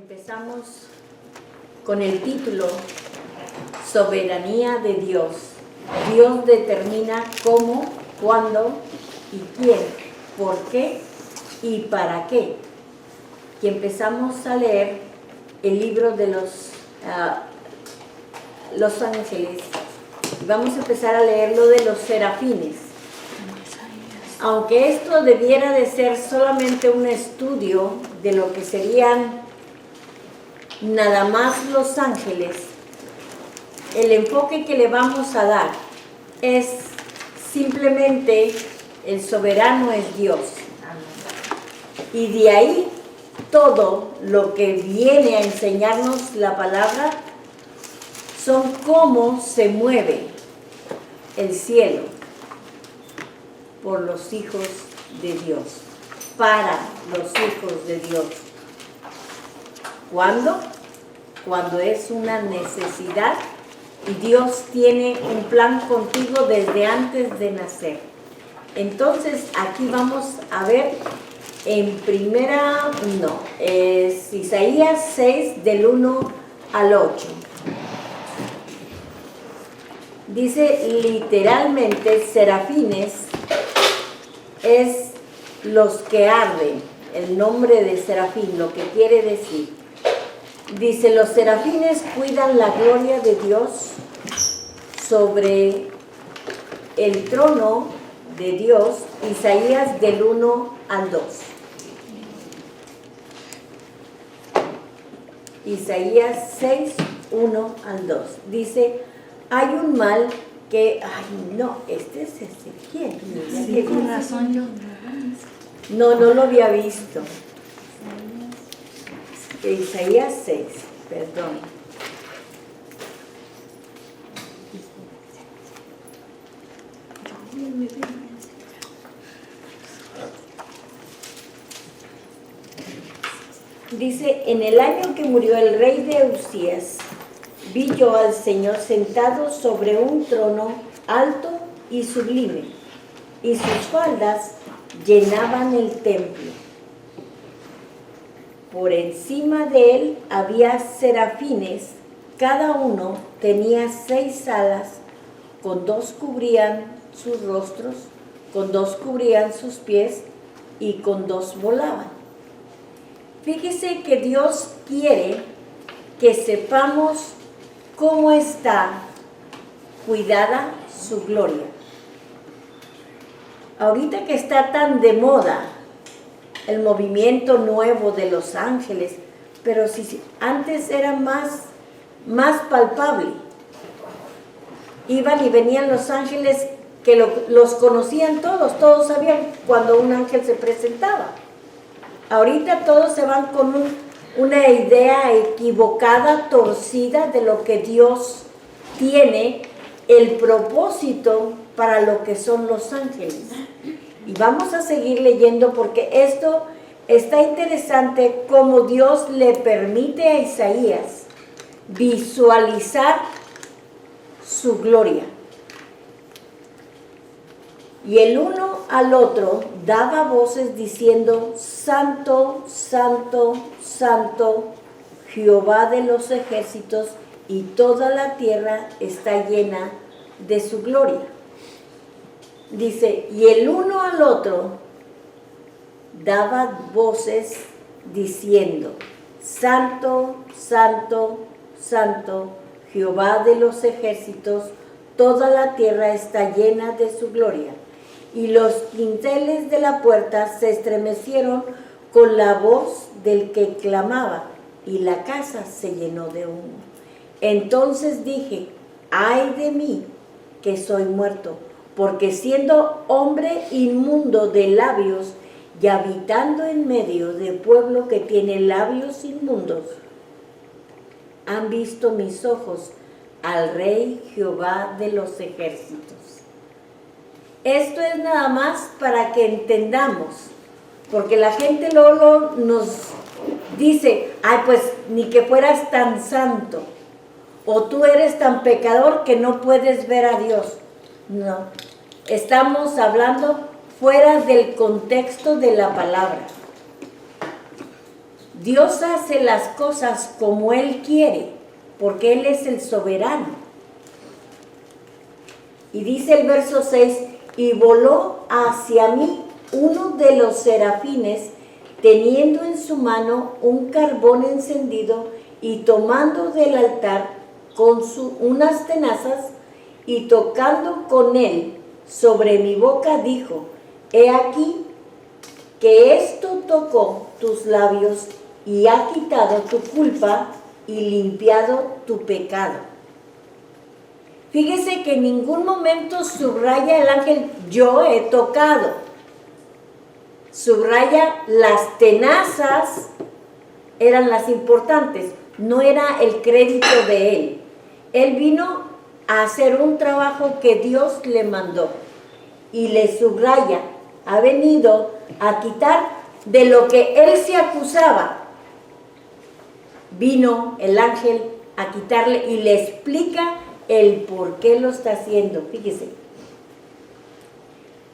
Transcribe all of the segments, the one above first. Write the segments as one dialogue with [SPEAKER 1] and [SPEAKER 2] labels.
[SPEAKER 1] Empezamos con el título Soberanía de Dios. Dios determina cómo, cuándo y quién, por qué y para qué. Y empezamos a leer el libro de los ángeles. Y vamos a empezar a leer lo de los serafines. Aunque esto debiera de ser solamente un estudio de lo que serían nada más los ángeles, el enfoque que le vamos a dar es simplemente el soberano es Dios. Y de ahí todo lo que viene a enseñarnos la palabra son cómo se mueve el cielo por los hijos de Dios, para los hijos de Dios. ¿Cuándo? Cuando es una necesidad y Dios tiene un plan contigo desde antes de nacer. Entonces aquí vamos a ver en Isaías 6 del 1 al 8. Dice literalmente serafines es los que arden, el nombre de serafín, lo que quiere decir. Dice, los serafines cuidan la gloria de Dios sobre el trono de Dios, Isaías del 1 al 2. Isaías 6, 1 al 2. Dice, hay un mal que, este es Ezequiel.
[SPEAKER 2] Sí, con razón yo.
[SPEAKER 1] No lo había visto. Isaías 6, perdón. Dice, en el año que murió el rey de Usías, vi yo al Señor sentado sobre un trono alto y sublime, y sus faldas llenaban el templo. Por encima de él había serafines, cada uno tenía 6 alas, con 2 cubrían sus rostros, con 2 cubrían sus pies y con 2 volaban. Fíjese que Dios quiere que sepamos cómo está cuidada su gloria. Ahorita que está tan de moda el movimiento nuevo de los ángeles, pero si antes era más palpable. Iban y venían los ángeles que los conocían todos sabían cuando un ángel se presentaba. Ahorita todos se van con una idea equivocada, torcida de lo que Dios tiene, el propósito para lo que son los ángeles. Y vamos a seguir leyendo porque esto está interesante, como Dios le permite a Isaías visualizar su gloria. Y el uno al otro daba voces diciendo, Santo, Santo, Santo, Jehová de los ejércitos, y toda la tierra está llena de su gloria. Dice, y el uno al otro daba voces diciendo, Santo, Santo, Santo, Jehová de los ejércitos, toda la tierra está llena de su gloria. Y los dinteles de la puerta se estremecieron con la voz del que clamaba, y la casa se llenó de humo. Entonces dije, ay de mí, que soy muerto, porque siendo hombre inmundo de labios y habitando en medio de pueblo que tiene labios inmundos, han visto mis ojos al Rey Jehová de los ejércitos. Esto es nada más para que entendamos, porque la gente luego nos dice, ay, pues ni que fueras tan santo, o tú eres tan pecador que no puedes ver a Dios. No, estamos hablando fuera del contexto de la palabra. Dios hace las cosas como Él quiere, porque Él es el soberano. Y dice el verso 6, y voló hacia mí uno de los serafines, teniendo en su mano un carbón encendido, y tomando del altar con unas tenazas, y tocando con él sobre mi boca, dijo, he aquí que esto tocó tus labios, y ha quitado tu culpa, y limpiado tu pecado. Fíjese que en ningún momento subraya el ángel, yo he tocado. Subraya las tenazas, eran las importantes, no era el crédito de él. Él vino a hacer un trabajo que Dios le mandó. Y le subraya, ha venido a quitar de lo que él se acusaba. Vino el ángel a quitarle y le explica el por qué lo está haciendo. Fíjese.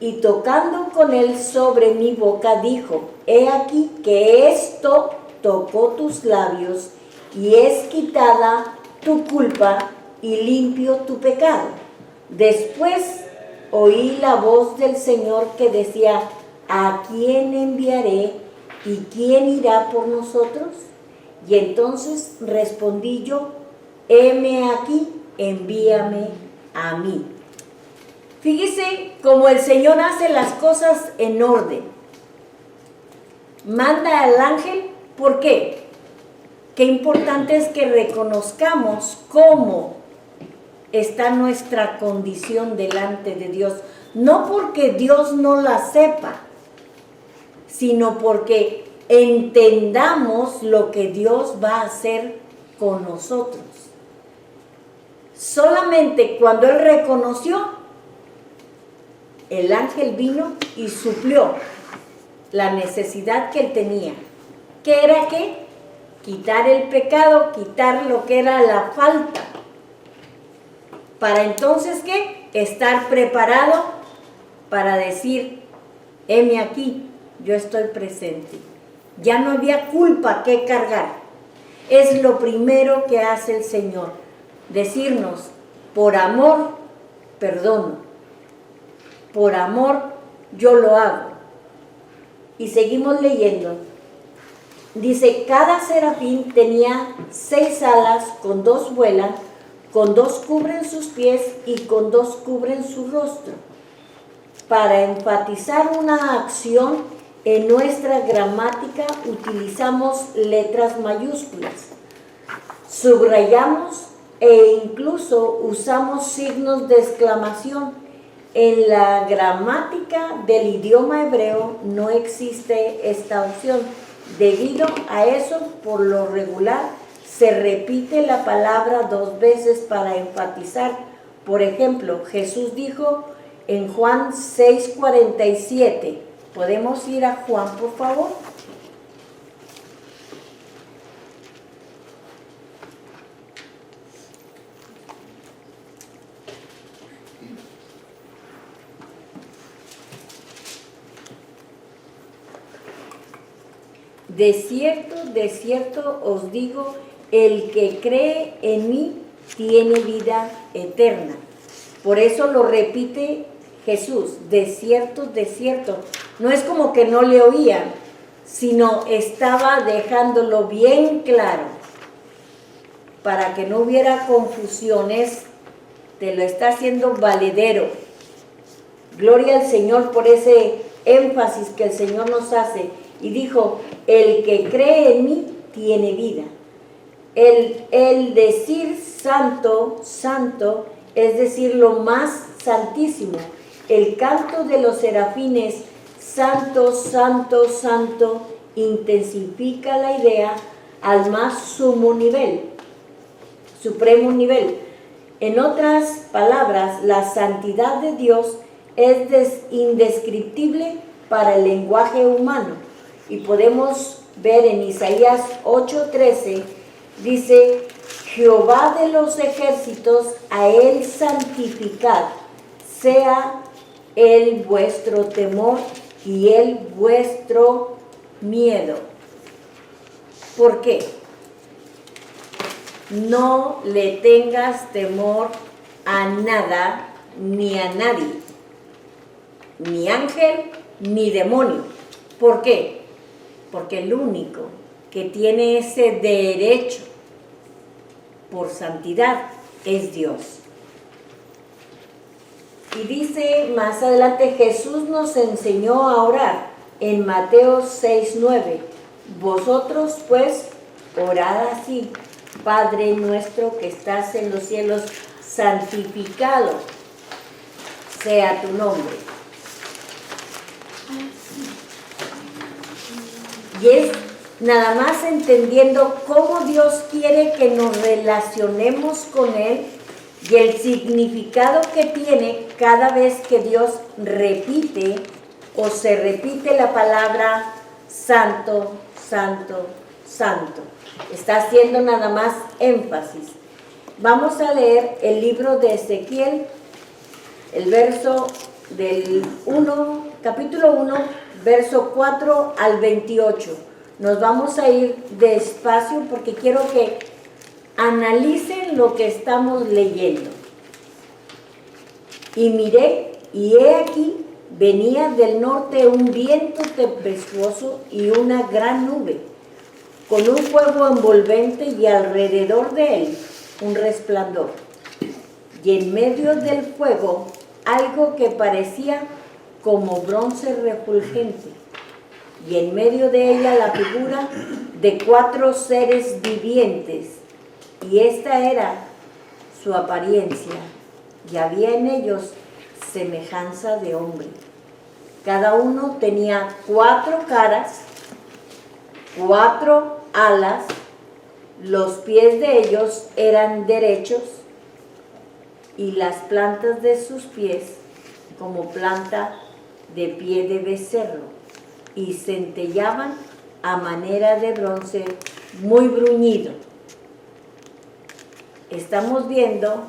[SPEAKER 1] Y tocando con él sobre mi boca, dijo, he aquí que esto tocó tus labios, y es quitada tu culpa, y limpio tu pecado. Después oí la voz del Señor que decía, ¿a quién enviaré y quién irá por nosotros? Y entonces respondí yo, heme aquí, envíame a mí. Fíjese cómo el Señor hace las cosas en orden. Manda al ángel, ¿por qué? Qué importante es que reconozcamos cómo está nuestra condición delante de Dios. No porque Dios no la sepa, sino porque entendamos lo que Dios va a hacer con nosotros. Solamente cuando Él reconoció, el ángel vino y suplió la necesidad que él tenía. ¿Qué era qué? Quitar el pecado, quitar lo que era la falta. Para entonces, ¿qué? Estar preparado para decir, heme aquí, yo estoy presente. Ya no había culpa que cargar. Es lo primero que hace el Señor, decirnos, por amor, perdono. Por amor, yo lo hago. Y seguimos leyendo. Dice, cada serafín tenía 6 alas, con 2 vuelan, con 2 cubren sus pies y con 2 cubren su rostro. Para enfatizar una acción, en nuestra gramática utilizamos letras mayúsculas. Subrayamos e incluso usamos signos de exclamación. En la gramática del idioma hebreo no existe esta opción. Debido a eso, por lo regular, se repite la palabra 2 veces para enfatizar. Por ejemplo, Jesús dijo en Juan 6:47. ¿Podemos ir a Juan, por favor? De cierto os digo, el que cree en mí tiene vida eterna. Por eso lo repite Jesús, de cierto. No es como que no le oían, sino estaba dejándolo bien claro. Para que no hubiera confusiones, te lo está haciendo valedero. Gloria al Señor por ese énfasis que el Señor nos hace. Y dijo, el que cree en mí tiene vida. El decir santo, santo, es decir, lo más santísimo. El canto de los serafines, santo, santo, santo, intensifica la idea al más sumo nivel, supremo nivel. En otras palabras, la santidad de Dios es indescriptible para el lenguaje humano. Y podemos ver en Isaías 8:13, dice, Jehová de los ejércitos, a él santificad, sea él vuestro temor y él vuestro miedo. ¿Por qué? No le tengas temor a nada ni a nadie, ni ángel ni demonio. ¿Por qué? Porque el único que tiene ese derecho por santidad es Dios. Y dice más adelante, Jesús nos enseñó a orar en Mateo 6:9. Vosotros pues orad así: Padre nuestro que estás en los cielos, santificado sea tu nombre. Y es nada más entendiendo cómo Dios quiere que nos relacionemos con Él y el significado que tiene cada vez que Dios repite o se repite la palabra santo, santo, santo. Está haciendo nada más énfasis. Vamos a leer el libro de Ezequiel, el verso del capítulo 1, verso 4 al 28. Nos vamos a ir despacio porque quiero que analicen lo que estamos leyendo. Y miré, y he aquí, venía del norte un viento tempestuoso y una gran nube, con un fuego envolvente y alrededor de él un resplandor. Y en medio del fuego algo que parecía como bronce refulgente, y en medio de ella la figura de 4 seres vivientes, y esta era su apariencia, y había en ellos semejanza de hombre. Cada uno tenía 4 caras, 4 alas, los pies de ellos eran derechos, y las plantas de sus pies como planta de pie de becerro, y centellaban a manera de bronce muy bruñido. Estamos viendo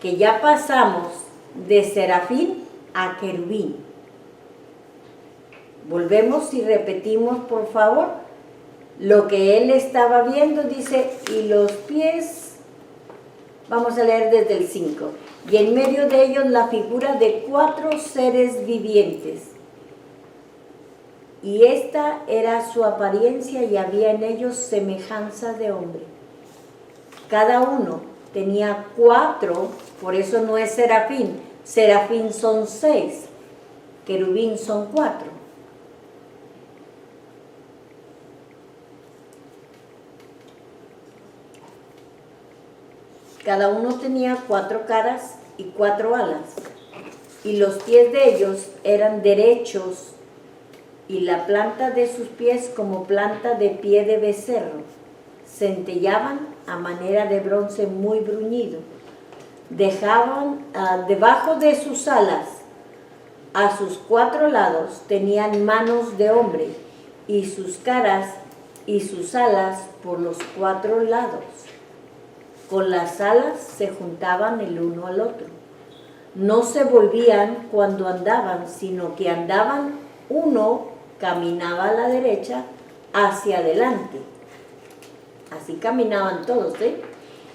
[SPEAKER 1] que ya pasamos de serafín a querubín. Volvemos y repetimos, por favor, lo que él estaba viendo. Dice, y los pies, vamos a leer desde el 5, y en medio de ellos la figura de 4 seres vivientes, y esta era su apariencia, y había en ellos semejanza de hombre. Cada uno tenía 4, por eso no es serafín. Serafín son 6, querubín son 4. Cada uno tenía 4 caras y 4 alas, y los pies de ellos eran derechos, y la planta de sus pies como planta de pie de becerro, centellaban a manera de bronce muy bruñido. Dejaban debajo de sus alas, a sus 4 lados tenían manos de hombre, y sus caras y sus alas por los 4 lados. Con las alas se juntaban el uno al otro. No se volvían cuando andaban, sino que andaban, uno caminaba a la derecha hacia adelante. Así caminaban todos, ¿eh?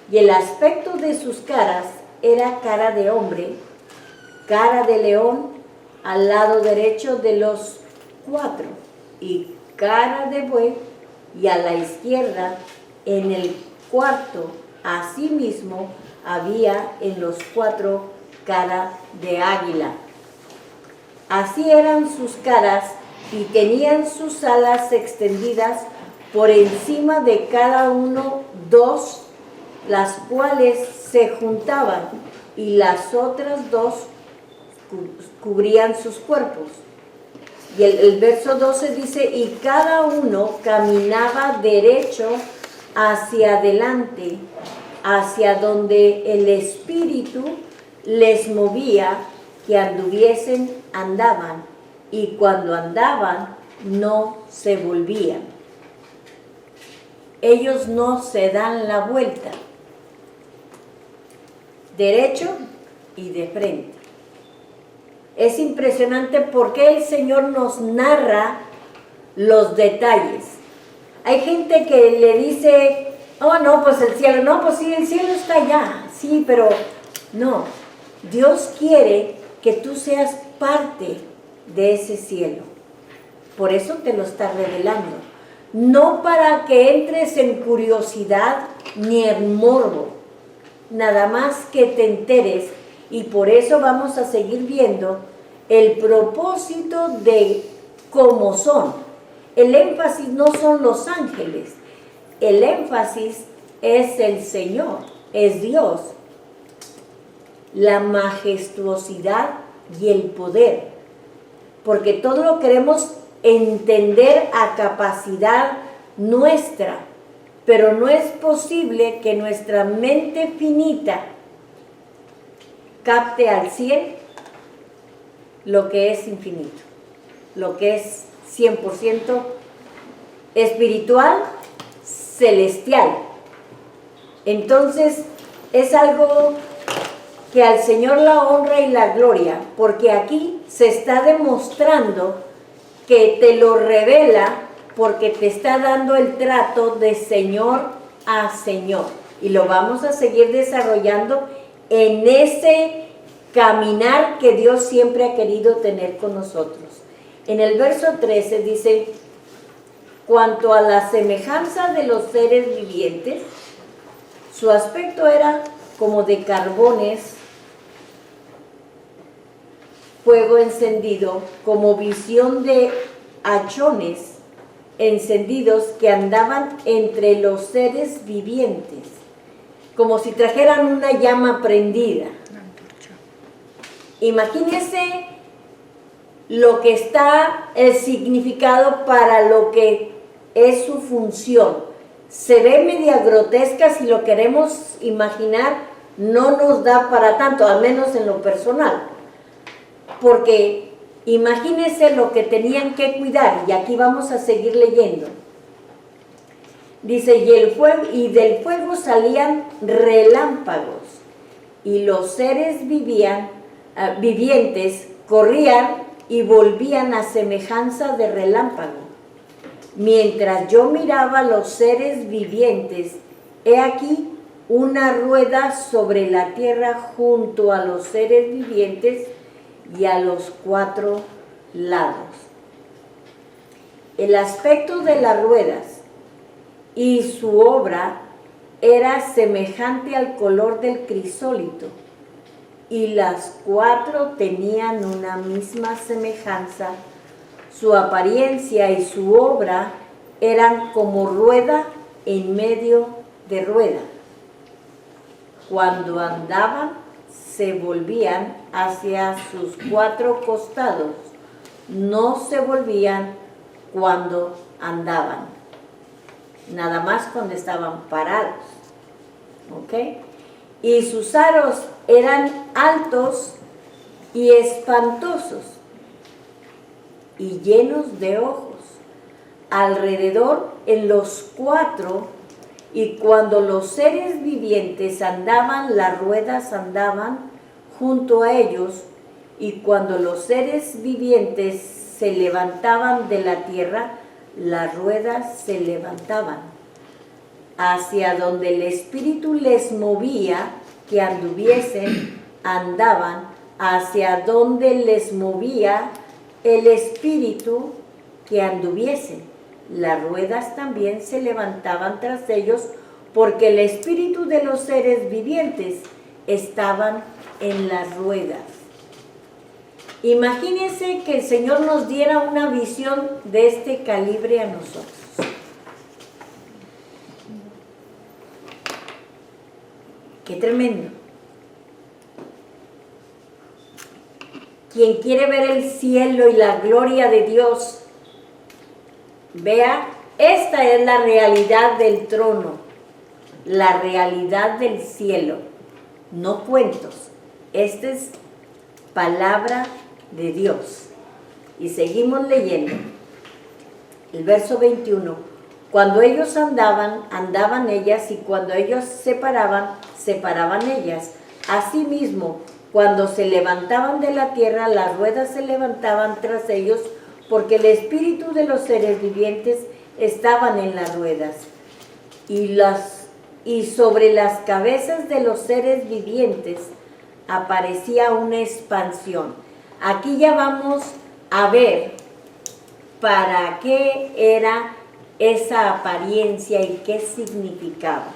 [SPEAKER 1] Y el aspecto de sus caras era cara de hombre, cara de león al lado derecho de los 4, y cara de buey, y a la izquierda en el cuarto. Asimismo había en los 4 cara de águila. Así eran sus caras, y tenían sus alas extendidas por encima de cada uno 2, las cuales se juntaban, y las otras 2 cubrían sus cuerpos. Y el verso 12 dice, y cada uno caminaba derecho hacia adelante, hacia donde el Espíritu les movía que anduviesen, andaban, y cuando andaban no se volvían. Ellos no se dan la vuelta, derecho y de frente. Es impresionante porque el Señor nos narra los detalles. Hay gente que le dice, oh no, pues el cielo, no, pues sí, el cielo está allá, sí, pero no. Dios quiere que tú seas parte de ese cielo. Por eso te lo está revelando. No para que entres en curiosidad ni en morbo, nada más que te enteres, y por eso vamos a seguir viendo el propósito de cómo son. El énfasis no son los ángeles, el énfasis es el Señor, es Dios, la majestuosidad y el poder, porque todo lo queremos entender a capacidad nuestra, pero no es posible que nuestra mente finita capte al 100 lo que es infinito, lo que es 100% espiritual, celestial. Entonces es algo que al Señor la honra y la gloria, porque aquí se está demostrando que te lo revela, porque te está dando el trato de Señor a Señor, y lo vamos a seguir desarrollando en ese caminar que Dios siempre ha querido tener con nosotros. En el verso 13 dice: cuanto a la semejanza de los seres vivientes, su aspecto era como de carbones, fuego encendido, como visión de hachones encendidos que andaban entre los seres vivientes, como si trajeran una llama prendida. Imagínense lo que está el significado para lo que es su función. Se ve media grotesca, si lo queremos imaginar, no nos da para tanto, al menos en lo personal. Porque imagínense lo que tenían que cuidar, y aquí vamos a seguir leyendo. Dice, y del fuego salían relámpagos, y los seres vivientes corrían y volvían a semejanza de relámpago. Mientras yo miraba los seres vivientes, he aquí una rueda sobre la tierra junto a los seres vivientes y a los 4 lados. El aspecto de las ruedas y su obra era semejante al color del crisólito, y las 4 tenían una misma semejanza. Su apariencia y su obra eran como rueda en medio de rueda. Cuando andaban, se volvían hacia sus 4 costados, no se volvían cuando andaban, nada más cuando estaban parados. ¿Ok? Y sus aros eran altos y espantosos y llenos de ojos alrededor en los 4, y cuando los seres vivientes andaban, las ruedas andaban junto a ellos, y cuando los seres vivientes se levantaban de la tierra, las ruedas se levantaban. Hacia donde el Espíritu les movía que anduviesen, andaban. Hacia donde les movía el Espíritu que anduviesen, las ruedas también se levantaban tras ellos, porque el espíritu de los seres vivientes estaban en las ruedas. Imagínense que el Señor nos diera una visión de este calibre a nosotros. ¡Qué tremendo! Quien quiere ver el cielo y la gloria de Dios, vea, esta es la realidad del trono, la realidad del cielo, no cuentos. Esta es palabra de Dios. Y seguimos leyendo. El verso 21. Cuando ellos andaban, andaban ellas, y cuando ellos se paraban, se paraban ellas. Asimismo, cuando se levantaban de la tierra, las ruedas se levantaban tras ellos, porque el espíritu de los seres vivientes estaban en las ruedas, y sobre las cabezas de los seres vivientes aparecía una expansión. Aquí ya vamos a ver para qué era esa apariencia y qué significaba.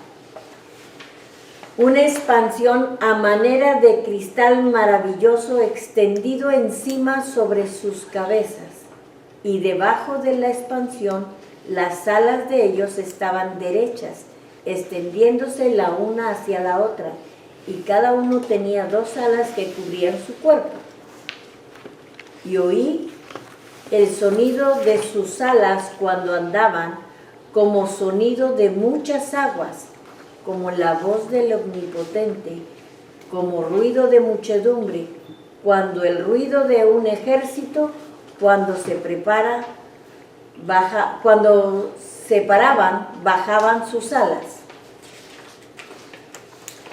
[SPEAKER 1] Una expansión a manera de cristal maravilloso extendido encima sobre sus cabezas, y debajo de la expansión las alas de ellos estaban derechas, extendiéndose la una hacia la otra, y cada uno tenía 2 alas que cubrían su cuerpo. Y oí el sonido de sus alas cuando andaban, como sonido de muchas aguas, como la voz del Omnipotente, como ruido de muchedumbre, cuando el ruido de un ejército, cuando se paraban, bajaban sus alas.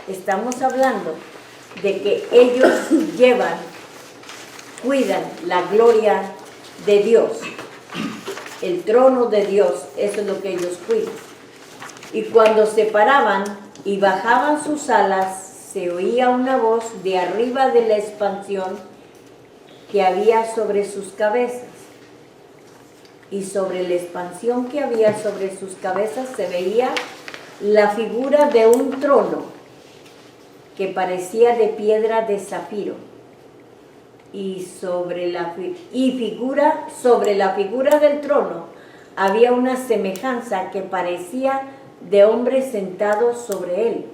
[SPEAKER 1] Estamos hablando de que ellos cuidan la gloria de Dios, el trono de Dios, eso es lo que ellos cuidan. Y cuando se paraban y bajaban sus alas, se oía una voz de arriba de la expansión que había sobre sus cabezas. Y sobre la expansión que había sobre sus cabezas se veía la figura de un trono que parecía de piedra de zafiro. Y sobre la figura del trono había una semejanza que parecía de hombre sentado sobre él,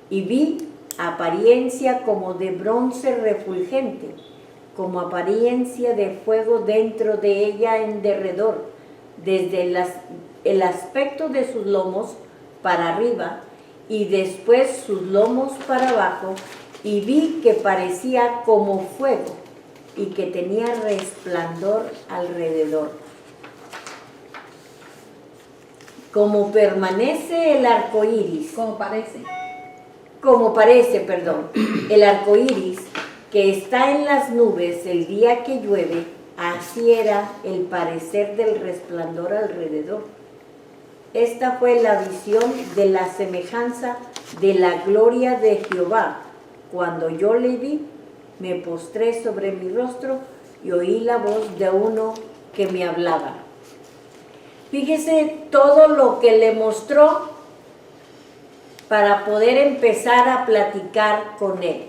[SPEAKER 1] y vi apariencia como de bronce refulgente, como apariencia de fuego dentro de ella en derredor, desde el aspecto de sus lomos para arriba y después sus lomos para abajo, y vi que parecía como fuego y que tenía resplandor alrededor. Como permanece el arco iris. El arco iris que está en las nubes el día que llueve, así era el parecer del resplandor alrededor. Esta fue la visión de la semejanza de la gloria de Jehová. Cuando yo le vi, me postré sobre mi rostro y oí la voz de uno que me hablaba. Fíjese todo lo que le mostró para poder empezar a platicar con él.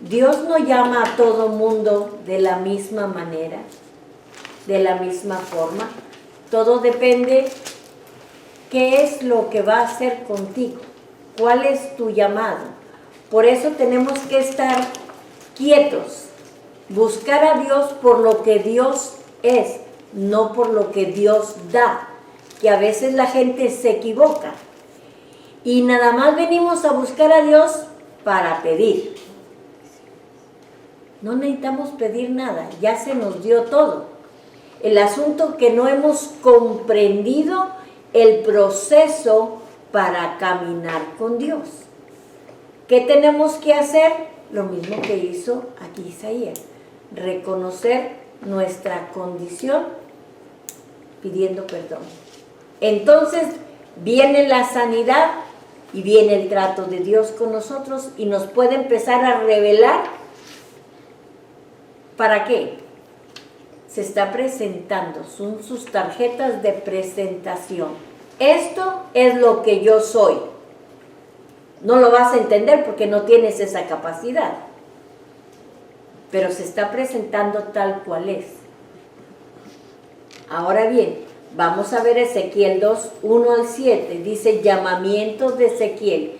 [SPEAKER 1] Dios no llama a todo mundo de la misma manera, de la misma forma. Todo depende qué es lo que va a hacer contigo, cuál es tu llamado. Por eso tenemos que estar quietos, buscar a Dios por lo que Dios es, no por lo que Dios da, que a veces la gente se equivoca. Y nada más venimos a buscar a Dios para pedir. No necesitamos pedir nada, ya se nos dio todo. El asunto que no hemos comprendido el proceso para caminar con Dios. ¿Qué tenemos que hacer? Lo mismo que hizo aquí Isaías, reconocer nuestra condición pidiendo perdón. Entonces viene la sanidad y viene el trato de Dios con nosotros y nos puede empezar a revelar. ¿Para qué? Se está presentando, son sus tarjetas de presentación. Esto es lo que yo soy. No lo vas a entender porque no tienes esa capacidad, pero se está presentando tal cual es. Ahora bien, vamos a ver Ezequiel 2, 1 al 7, dice llamamiento de Ezequiel.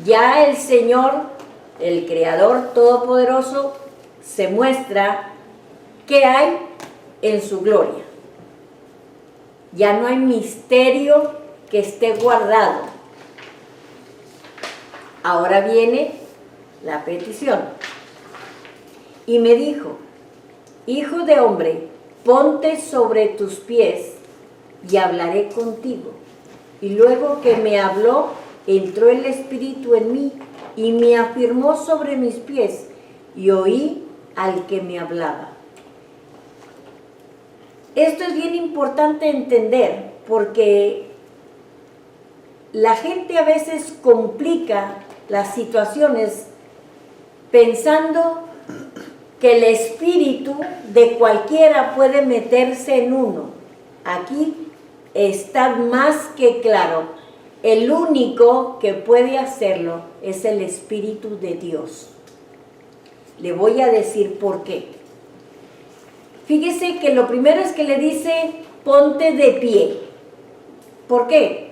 [SPEAKER 1] Ya el Señor, el Creador Todopoderoso, se muestra qué hay en su gloria. Ya no hay misterio que esté guardado. Ahora viene la petición. Y me dijo, hijo de hombre, ponte sobre tus pies y hablaré contigo. Y luego que me habló, entró el Espíritu en mí y me afirmó sobre mis pies y oí al que me hablaba. esto es bien importante entender, porque la gente a veces complica las situaciones pensando que el espíritu de cualquiera puede meterse en uno. Aquí está más que claro, el único que puede hacerlo es el Espíritu de Dios. Le voy a decir por qué. Fíjese que lo primero es que le dice, ponte de pie. ¿Por qué?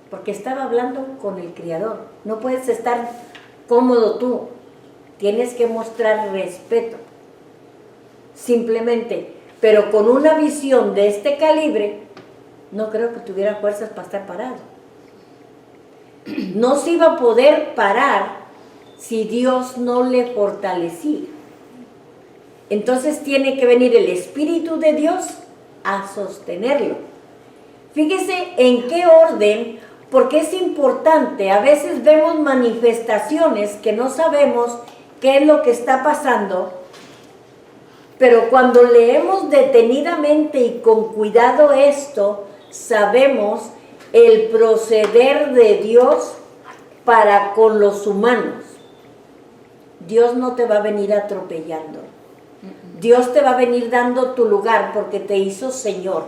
[SPEAKER 1] Porque estaba hablando con el Creador. No puedes estar cómodo tú. Tienes que mostrar respeto. Simplemente. Pero con una visión de este calibre, no creo que tuviera fuerzas para estar parado. No se iba a poder parar si Dios no le fortalecía. Entonces tiene que venir el Espíritu de Dios a sostenerlo. Fíjese en qué orden, porque es importante. A veces vemos manifestaciones que no sabemos qué es lo que está pasando, pero cuando leemos detenidamente y con cuidado esto, sabemos el proceder de Dios para con los humanos. Dios no te va a venir atropellando. Dios te va a venir dando tu lugar porque te hizo Señor.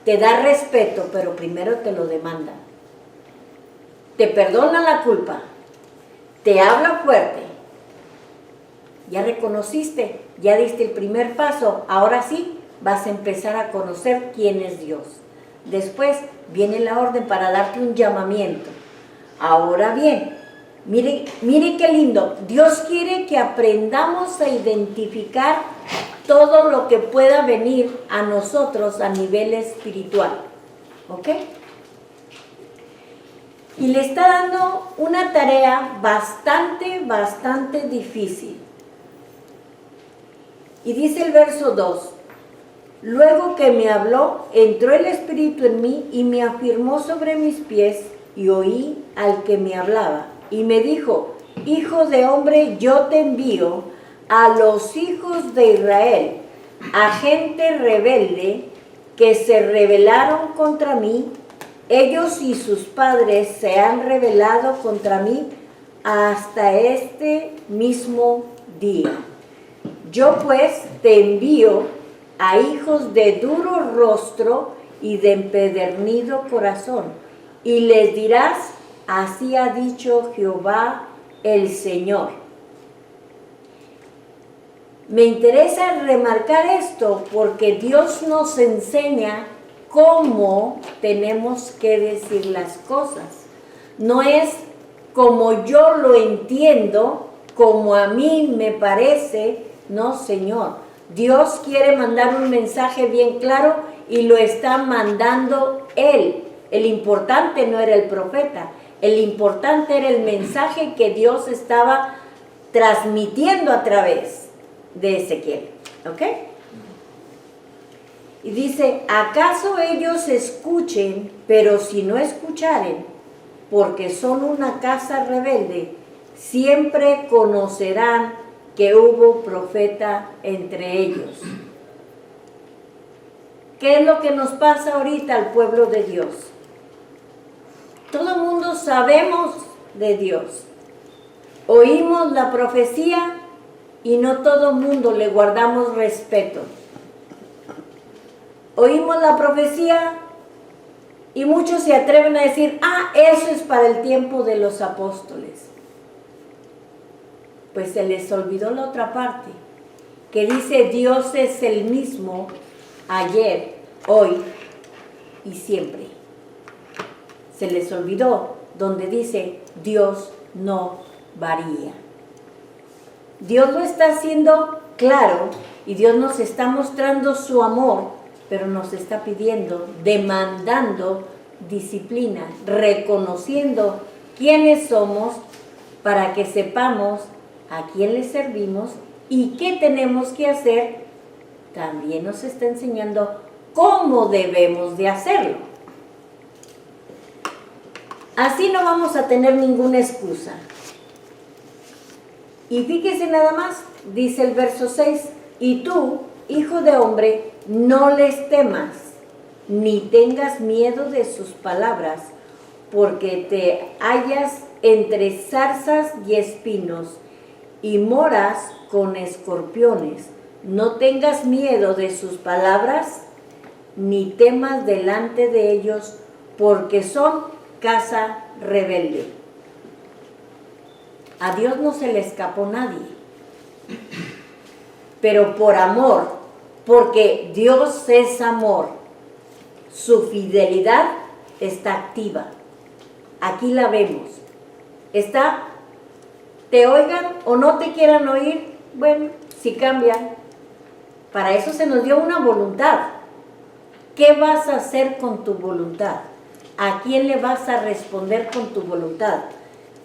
[SPEAKER 1] Te da respeto, pero primero te lo demanda. Te perdona la culpa. Te habla fuerte. Ya reconociste, ya diste el primer paso. Ahora sí, vas a empezar a conocer quién es Dios. Después viene la orden para darte un llamamiento. Ahora bien, mire qué lindo. Dios quiere que aprendamos a identificar todo lo que pueda venir a nosotros a nivel espiritual. ¿Ok? Y le está dando una tarea bastante difícil. Y dice el verso 2. Luego que me habló, entró el Espíritu en mí y me afirmó sobre mis pies y oí al que me hablaba. Y me dijo, hijo de hombre, yo te envío a los hijos de Israel, a gente rebelde que se rebelaron contra mí. Ellos y sus padres se han rebelado contra mí hasta este mismo día. Yo pues te envío a hijos de duro rostro y de empedernido corazón, y les dirás, así ha dicho Jehová el Señor. Me interesa remarcar esto porque Dios nos enseña cómo tenemos que decir las cosas. No es como yo lo entiendo, como a mí me parece, no, Señor. Dios quiere mandar un mensaje bien claro y lo está mandando Él. El importante no era el profeta, el importante era el mensaje que Dios estaba transmitiendo a través de Ezequiel. ¿Ok? Y dice, ¿acaso ellos escuchen, pero si no escucharen, porque son una casa rebelde, siempre conocerán que hubo profeta entre ellos? ¿Qué es lo que nos pasa ahorita al pueblo de Dios? Todo el mundo sabemos de Dios. Oímos la profecía y no todo el mundo le guardamos respeto. Oímos la profecía y muchos se atreven a decir, eso es para el tiempo de los apóstoles. Pues se les olvidó la otra parte, que dice Dios es el mismo ayer, hoy y siempre. Se les olvidó donde dice Dios no varía. Dios lo está haciendo claro y Dios nos está mostrando su amor, pero nos está pidiendo, demandando disciplina, reconociendo quiénes somos para que sepamos a quién le servimos y qué tenemos que hacer. También nos está enseñando cómo debemos de hacerlo. Así no vamos a tener ninguna excusa. Y fíjese nada más, dice el verso 6, y tú, hijo de hombre, no les temas, ni tengas miedo de sus palabras, porque te hallas entre zarzas y espinos, y moras con escorpiones. No tengas miedo de sus palabras, ni temas delante de ellos, porque son casa rebelde. A Dios no se le escapó nadie, pero por amor, porque Dios es amor, su fidelidad está activa. Aquí la vemos. Está, te oigan o no te quieran oír, bueno, si cambian. Para eso se nos dio una voluntad. ¿Qué vas a hacer con tu voluntad? ¿A quién le vas a responder con tu voluntad?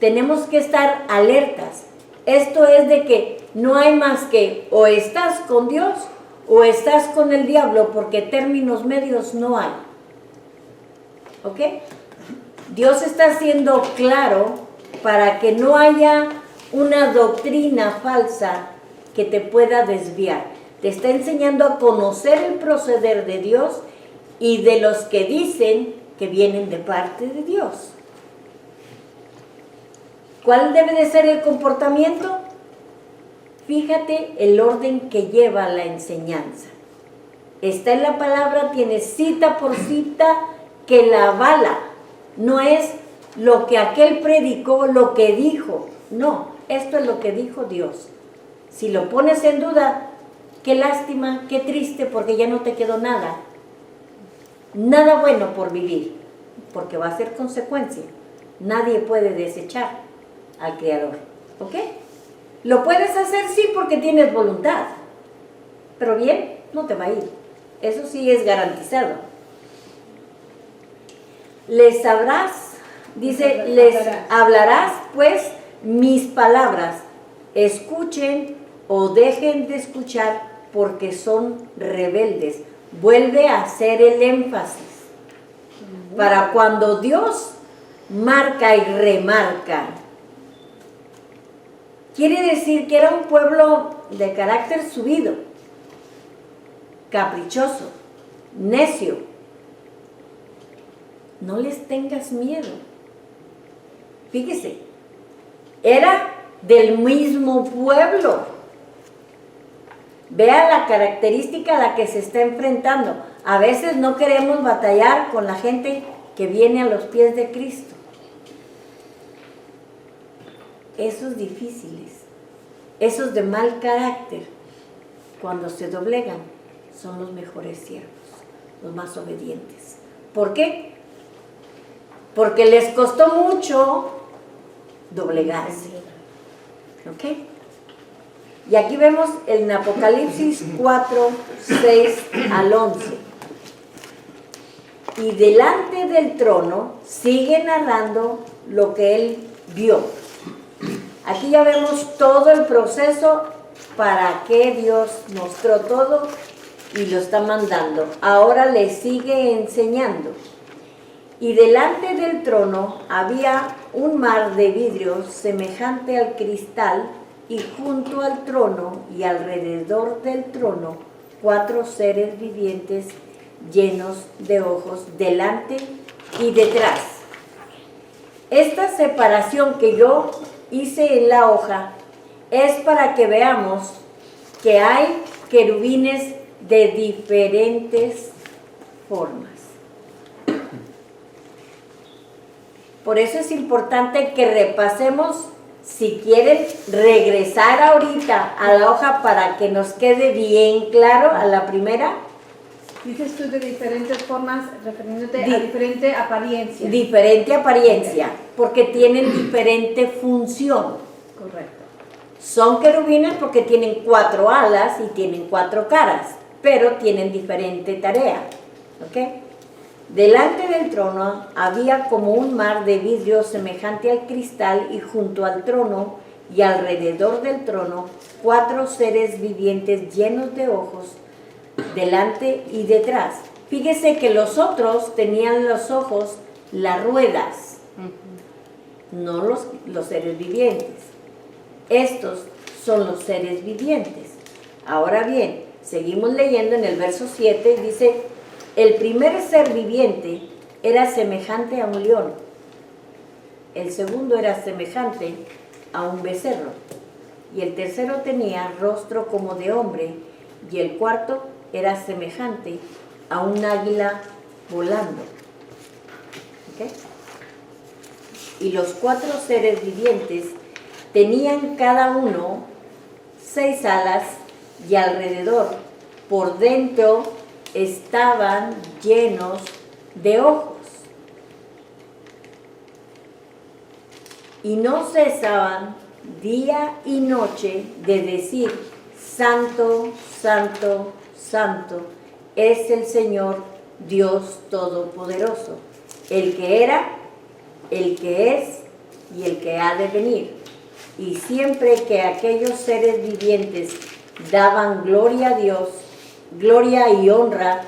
[SPEAKER 1] Tenemos que estar alertas. Esto es de que no hay más que o estás con Dios o estás con el diablo, porque términos medios no hay. ¿Ok? Dios está siendo claro para que no haya una doctrina falsa que te pueda desviar. Te está enseñando a conocer el proceder de Dios y de los que dicen que vienen de parte de Dios. ¿Cuál debe de ser el comportamiento? Fíjate el orden que lleva la enseñanza. Está en la palabra, tiene cita por cita que la avala. No es lo que aquel predicó, lo que dijo. No, esto es lo que dijo Dios. Si lo pones en duda, qué lástima, qué triste, porque ya no te quedó nada. Nada bueno por vivir, porque va a ser consecuencia. Nadie puede desechar al Creador. ¿Ok? Lo puedes hacer, sí, porque tienes voluntad. Pero bien, no te va a ir. Eso sí es garantizado. Les sabrás, dice, les hablarás pues mis palabras. Escuchen o dejen de escuchar, porque son rebeldes. Vuelve a hacer el énfasis. Para cuando Dios marca y remarca, quiere decir que era un pueblo de carácter subido, caprichoso, necio. No les tengas miedo. Fíjese, era del mismo pueblo. Vea la característica a la que se está enfrentando. A veces no queremos batallar con la gente que viene a los pies de Cristo. Esos difíciles, esos de mal carácter, cuando se doblegan, son los mejores siervos, los más obedientes. ¿Por qué? Porque les costó mucho doblegarse. ¿Ok? Y aquí vemos en Apocalipsis 4, 6 al 11. Y delante del trono sigue narrando lo que él vio. Aquí ya vemos todo el proceso para que Dios mostró todo y lo está mandando. Ahora le sigue enseñando. Y delante del trono había un mar de vidrio semejante al cristal, y junto al trono y alrededor del trono 4 seres vivientes llenos de ojos delante y detrás. Esta separación que yo hice en la hoja es para que veamos que hay querubines de diferentes formas. Por eso es importante que repasemos. Si quieren regresar ahorita a la hoja para que nos quede bien claro a la primera.
[SPEAKER 2] Dices tú de diferentes formas, refiriéndote a diferente apariencia.
[SPEAKER 1] Diferente apariencia, porque tienen diferente función.
[SPEAKER 2] Correcto.
[SPEAKER 1] Son querubines porque tienen 4 alas y tienen 4 caras, pero tienen diferente tarea. ¿Ok? Delante del trono había como un mar de vidrio semejante al cristal, y junto al trono y alrededor del trono 4 seres vivientes llenos de ojos delante y detrás. Fíjese que los otros tenían los ojos, las ruedas, no los seres vivientes. Estos son los seres vivientes. Ahora bien, Seguimos leyendo en el verso 7, dice, el primer ser viviente era semejante a un león, el segundo era semejante a un becerro, y el tercero tenía rostro como de hombre, y el cuarto era semejante a un águila volando. ¿Okay? Y los 4 seres vivientes tenían cada uno 6 alas, y alrededor, por dentro, estaban llenos de ojos. Y no cesaban día y noche de decir, Santo, Santo, Santo, es el Señor Dios Todopoderoso, el que era, el que es y el que ha de venir. Y siempre que aquellos seres vivientes daban gloria a Dios, gloria y honra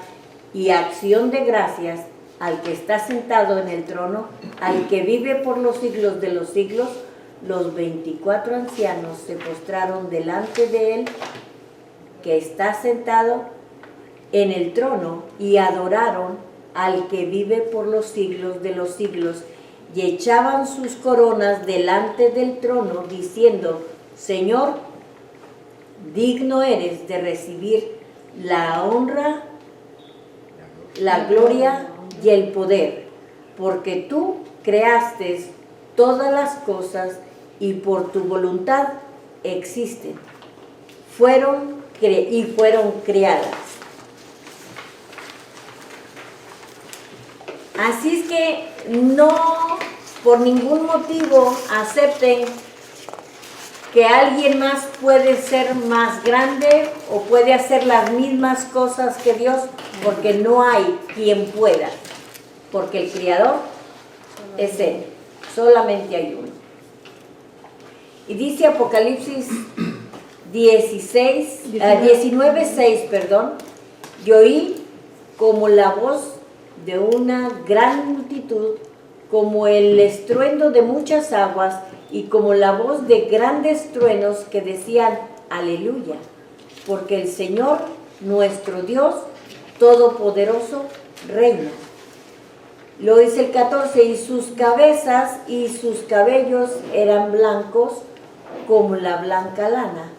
[SPEAKER 1] y acción de gracias al que está sentado en el trono, al que vive por los siglos de los siglos, los 24 ancianos se postraron delante de él, que está sentado en el trono, y adoraron al que vive por los siglos de los siglos, y echaban sus coronas delante del trono, diciendo, Señor, digno eres de recibir la honra, la gloria y el poder, porque tú creaste todas las cosas y por tu voluntad existen, fueron creadas. Así es que no por ningún motivo acepten que alguien más puede ser más grande o puede hacer las mismas cosas que Dios, porque no hay quien pueda, porque el Creador es Él, solamente hay uno. Y dice Apocalipsis 19:6, y oí como la voz de una gran multitud, como el estruendo de muchas aguas, y como la voz de grandes truenos que decían, aleluya, porque el Señor, nuestro Dios Todopoderoso, reina. Lo dice el 14, y sus cabezas y sus cabellos eran blancos como la blanca lana,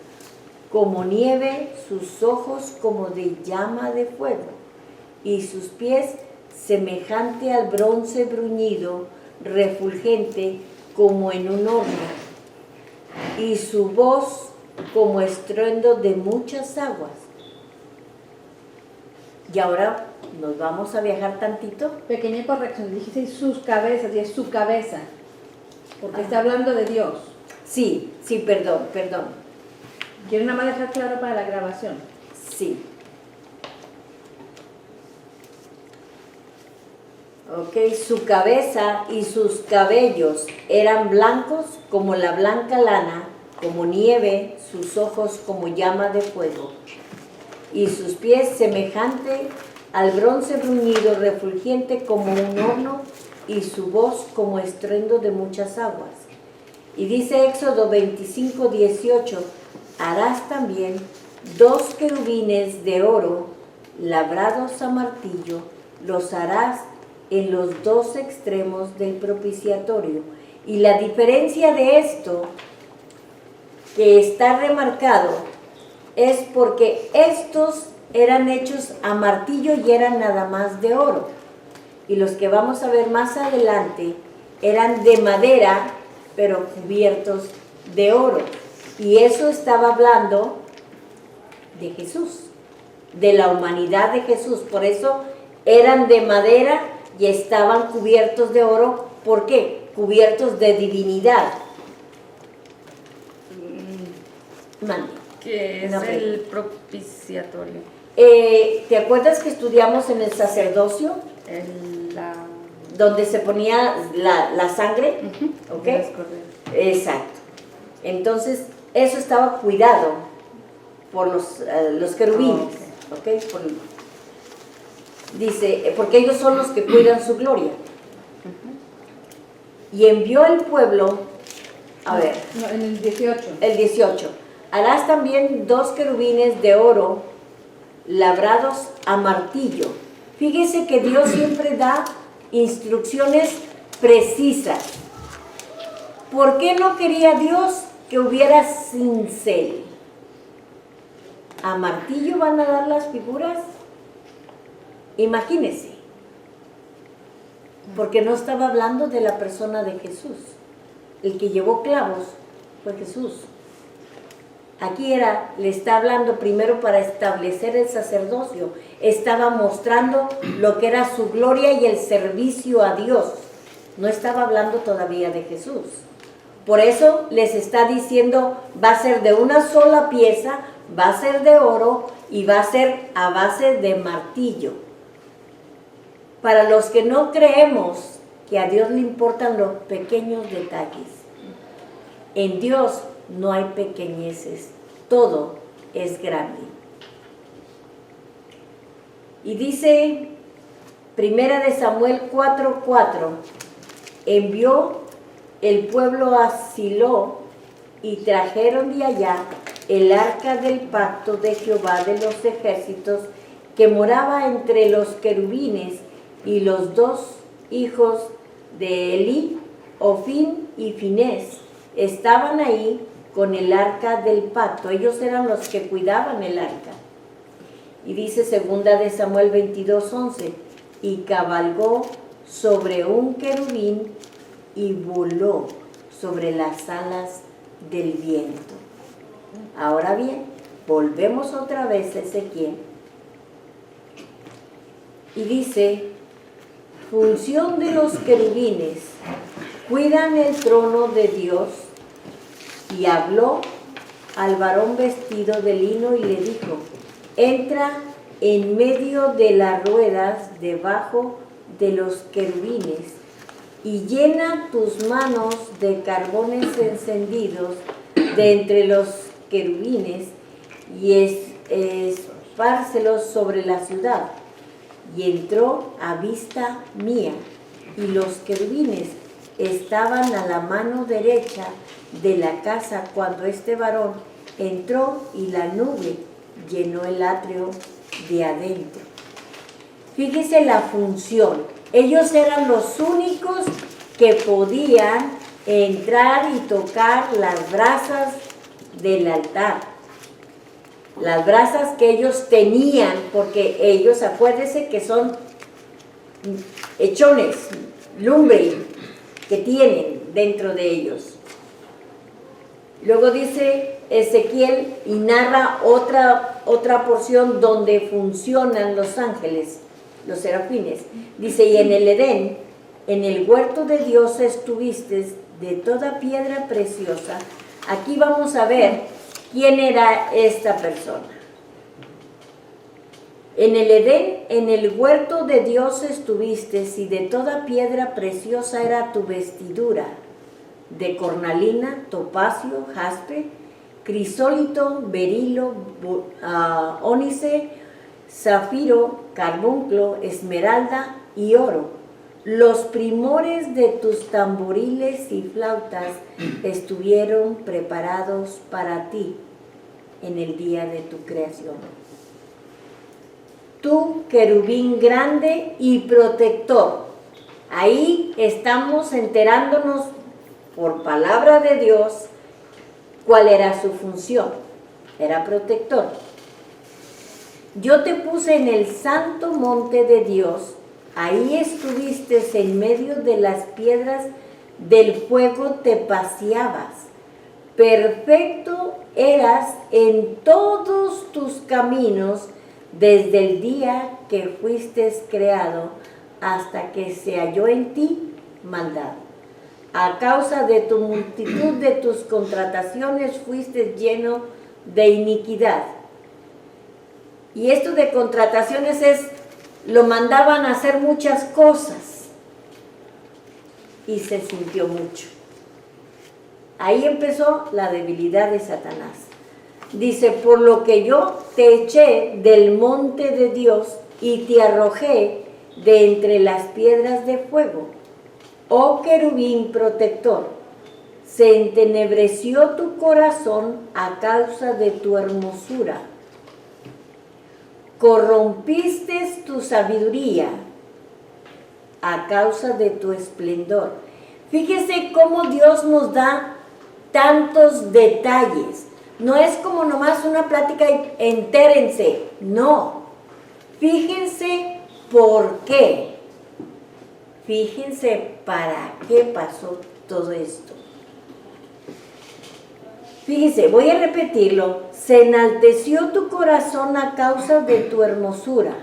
[SPEAKER 1] como nieve, sus ojos como de llama de fuego, y sus pies semejante al bronce bruñido, refulgente como en un horno, y su voz como estruendo de muchas aguas. Y ahora nos vamos a viajar tantito.
[SPEAKER 2] Pequeña corrección, dijiste sus cabezas, y es su cabeza, porque está hablando de Dios.
[SPEAKER 1] Sí, perdón.
[SPEAKER 2] Quiero nada más dejar claro para la grabación.
[SPEAKER 1] Sí. Ok, su cabeza y sus cabellos eran blancos como la blanca lana, como nieve, sus ojos como llama de fuego, y sus pies semejante al bronce bruñido, refulgente como un horno, y su voz como estruendo de muchas aguas. Y dice Éxodo 25:18, harás también 2 querubines de oro labrados a martillo, los harás en los 2 extremos del propiciatorio. Y la diferencia de esto, que está remarcado, es porque estos eran hechos a martillo y eran nada más de oro. Y los que vamos a ver más adelante eran de madera, pero cubiertos de oro. Y eso estaba hablando de Jesús, de la humanidad de Jesús. Por eso eran de madera y estaban cubiertos de oro. ¿Por qué? Cubiertos de divinidad. Mande.
[SPEAKER 3] ¿Qué es el propiciatorio?
[SPEAKER 1] ¿Te acuerdas que estudiamos en el sacerdocio? Donde se ponía la sangre. ¿Ok?
[SPEAKER 3] Es correcto.
[SPEAKER 1] Exacto. Entonces, eso estaba cuidado por los querubines. ¿Ok? Dice, porque ellos son los que cuidan su gloria. Y envió el pueblo, a ver.
[SPEAKER 2] No, en el 18.
[SPEAKER 1] El 18. Harás también 2 querubines de oro labrados a martillo. Fíjese que Dios siempre da instrucciones precisas. ¿Por qué no quería Dios que hubiera cincel? ¿A martillo van a dar las figuras? Imagínese. Porque no estaba hablando de la persona de Jesús. El que llevó clavos fue Jesús. Aquí le está hablando primero para establecer el sacerdocio. Estaba mostrando lo que era su gloria y el servicio a Dios. No estaba hablando todavía de Jesús. Por eso les está diciendo, va a ser de una sola pieza, va a ser de oro y va a ser a base de martillo. Para los que no creemos que a Dios le importan los pequeños detalles, en Dios no hay pequeñeces, todo es grande. Y dice, 1 Samuel 4:4, envió el pueblo a Silo y trajeron de allá el arca del pacto de Jehová de los ejércitos, que moraba entre los querubines, y los dos hijos de Elí, Ofín y Finés, estaban ahí con el arca del pacto. Ellos eran los que cuidaban el arca. Y dice 2 Samuel 22:11, y cabalgó sobre un querubín y voló sobre las alas del viento. Ahora bien, volvemos otra vez a Ezequiel. Y dice, función de los querubines, cuidan el trono de Dios. Y habló al varón vestido de lino y le dijo, entra en medio de las ruedas debajo de los querubines y llena tus manos de carbones encendidos de entre los querubines y espárcelos sobre la ciudad. Y entró a vista mía, y los querubines estaban a la mano derecha de la casa cuando este varón entró, y la nube llenó el atrio de adentro. Fíjese la función. Ellos eran los únicos que podían entrar y tocar las brasas del altar. Las brasas que ellos tenían, porque ellos, acuérdense que son hechones, lumbre que tienen dentro de ellos. Luego dice Ezequiel y narra otra porción donde funcionan los ángeles, los serafines. Dice, y en el Edén, en el huerto de Dios estuviste de toda piedra preciosa. Aquí vamos a ver quién era esta persona. En el Edén, en el huerto de Dios estuviste, y de toda piedra preciosa era tu vestidura, de cornalina, topacio, jaspe, crisólito, berilo, ónice, zafiro, carbunclo, esmeralda y oro. Los primores de tus tamboriles y flautas estuvieron preparados para ti en el día de tu creación. Tú, querubín grande y protector. Ahí estamos enterándonos por palabra de Dios cuál era su función. Era protector. Yo te puse en el santo monte de Dios. Ahí estuviste en medio de las piedras del fuego, te paseabas. Perfecto eras en todos tus caminos desde el día que fuiste creado hasta que se halló en ti maldad. A causa de tu multitud de tus contrataciones fuiste lleno de iniquidad. Y esto de contrataciones lo mandaban a hacer muchas cosas y se sintió mucho. Ahí empezó la debilidad de Satanás. Dice, por lo que yo te eché del monte de Dios y te arrojé de entre las piedras de fuego. Oh querubín protector, se entenebreció tu corazón a causa de tu hermosura. corrompiste tu sabiduría a causa de tu esplendor. Fíjese cómo Dios nos da tantos detalles. No es como nomás una plática y entérense, no. Fíjense por qué. Fíjense para qué pasó todo esto. Fíjense, voy a repetirlo. Se enalteció tu corazón a causa de tu hermosura.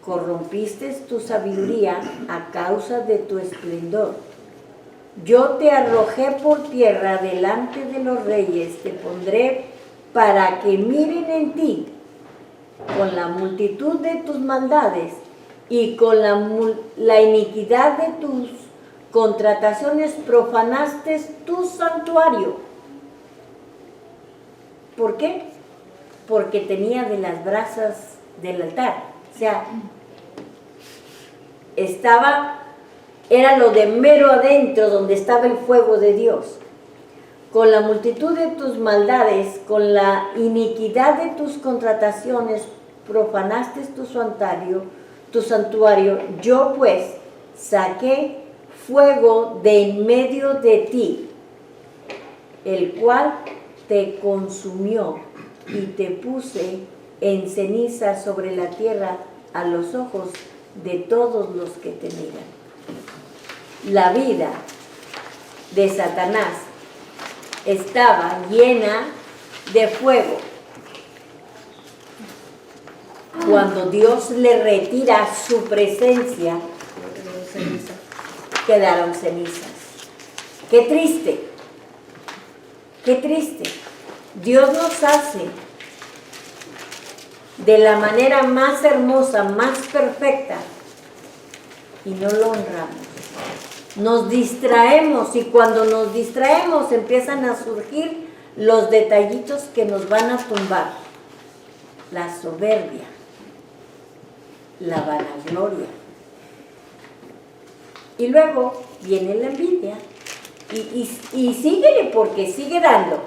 [SPEAKER 1] Corrompiste tu sabiduría a causa de tu esplendor. Yo te arrojé por tierra delante de los reyes, te pondré para que miren en ti. Con la multitud de tus maldades y con la iniquidad de tus contrataciones profanaste tu santuario. ¿Por qué? Porque tenía de las brasas del altar. O sea, era lo de mero adentro donde estaba el fuego de Dios. Con la multitud de tus maldades, con la iniquidad de tus contrataciones, profanaste tu santuario. Yo pues saqué fuego de en medio de ti, el cual te consumió, y te puse en ceniza sobre la tierra a los ojos de todos los que te miran. La vida de Satanás estaba llena de fuego. Cuando Dios le retira su presencia, quedaron cenizas. Qué triste, qué triste. Dios nos hace de la manera más hermosa, más perfecta, y no lo honramos. Nos distraemos, y cuando nos distraemos empiezan a surgir los detallitos que nos van a tumbar. La soberbia, la vanagloria. Y luego viene la envidia. Y síguele, porque sigue dando.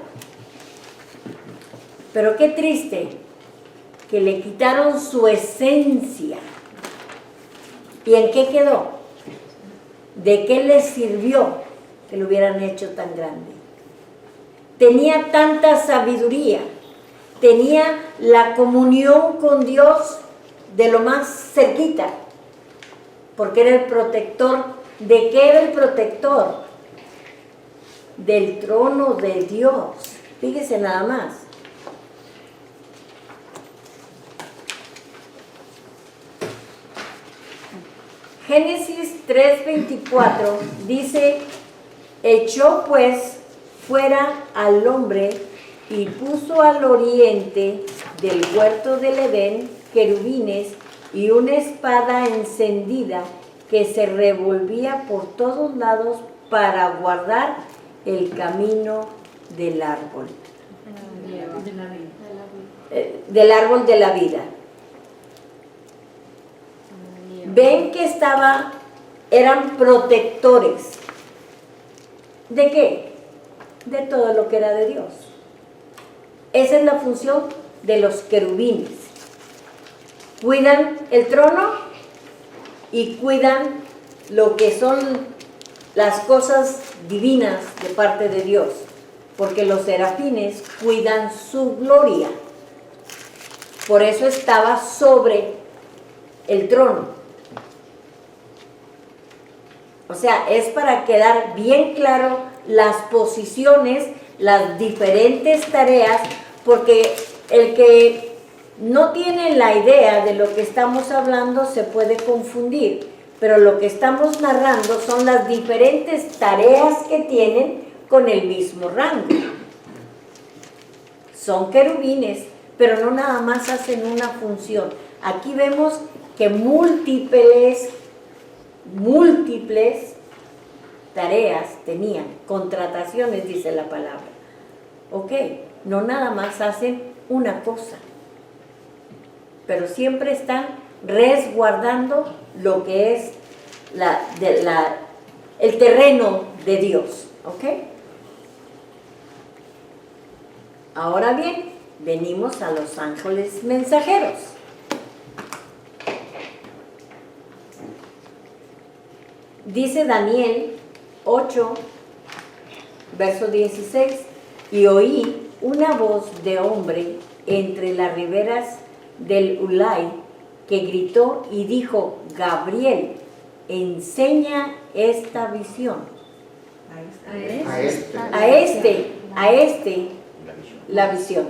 [SPEAKER 1] Pero qué triste que le quitaron su esencia. ¿Y en qué quedó? ¿De qué le sirvió que lo hubieran hecho tan grande? Tenía tanta sabiduría, tenía la comunión con Dios de lo más cerquita, porque era el protector. ¿De qué era el protector? Del trono de Dios. Fíjese nada más. Génesis 3:24 dice: echó pues fuera al hombre y puso al oriente del huerto del Edén querubines y una espada encendida que se revolvía por todos lados para guardar el camino del árbol. Del árbol de la vida. Ven que eran protectores. ¿De qué? De todo lo que era de Dios. Esa es la función de los querubines. Cuidan el trono y cuidan lo que son las cosas divinas de parte de Dios, porque los serafines cuidan su gloria. Por eso estaba sobre el trono. O sea, es para quedar bien claro las posiciones, las diferentes tareas, porque el que no tiene la idea de lo que estamos hablando se puede confundir, pero lo que estamos narrando son las diferentes tareas que tienen con el mismo rango. Son querubines, pero no nada más hacen una función. Aquí vemos que múltiples tareas tenían, contrataciones, dice la palabra. Ok, no nada más hacen una cosa, pero siempre están resguardando lo que es el terreno de Dios. Ok. Ahora bien, venimos a los ángeles mensajeros. Dice Daniel 8, verso 16, y oí una voz de hombre entre las riberas del Ulai que gritó y dijo: Gabriel, enseña esta visión. A este la visión.